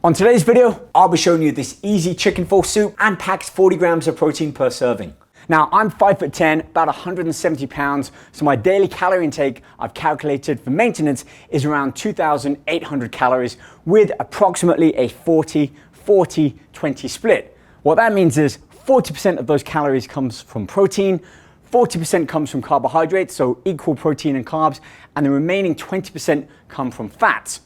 On today's video, I'll be showing you this easy chicken fork soup and packs 40 grams of protein per serving. Now, I'm 5'10", about 170 pounds, so my daily calorie intake I've calculated for maintenance is around 2,800 calories with approximately a 40-40-20 split. What that means is 40% of those calories comes from protein, 40% comes from carbohydrates, so equal protein and carbs, and the remaining 20% come from fats.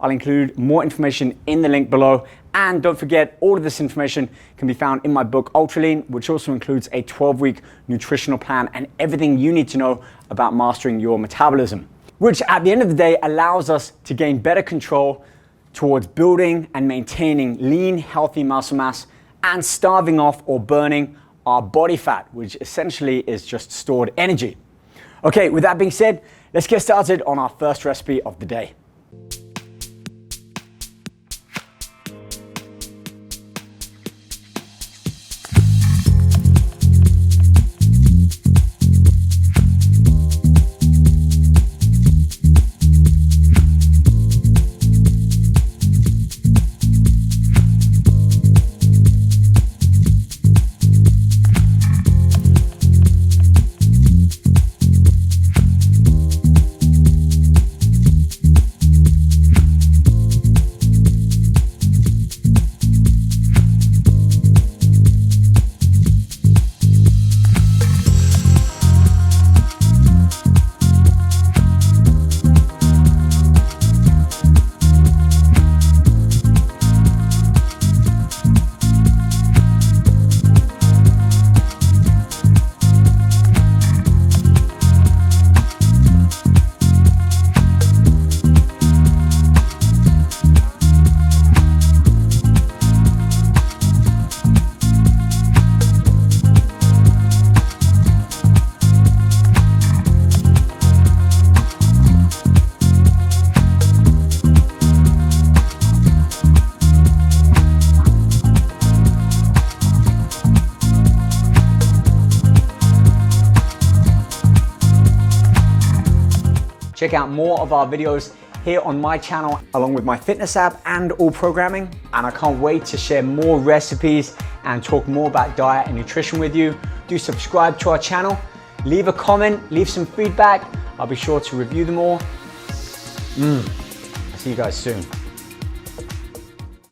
I'll include more information in the link below, and don't forget, all of this information can be found in my book Ultra Lean, which also includes a 12-week nutritional plan and everything you need to know about mastering your metabolism, which at the end of the day allows us to gain better control towards building and maintaining lean, healthy muscle mass and starving off or burning our body fat, which essentially is just stored energy. Okay, with that being said, let's get started on our first recipe of the day. Check out more of our videos here on my channel, along with my fitness app and all programming. And I can't wait to share more recipes and talk more about diet and nutrition with you. Do subscribe to our channel, leave a comment, leave some feedback. I'll be sure to review them all. See you guys soon.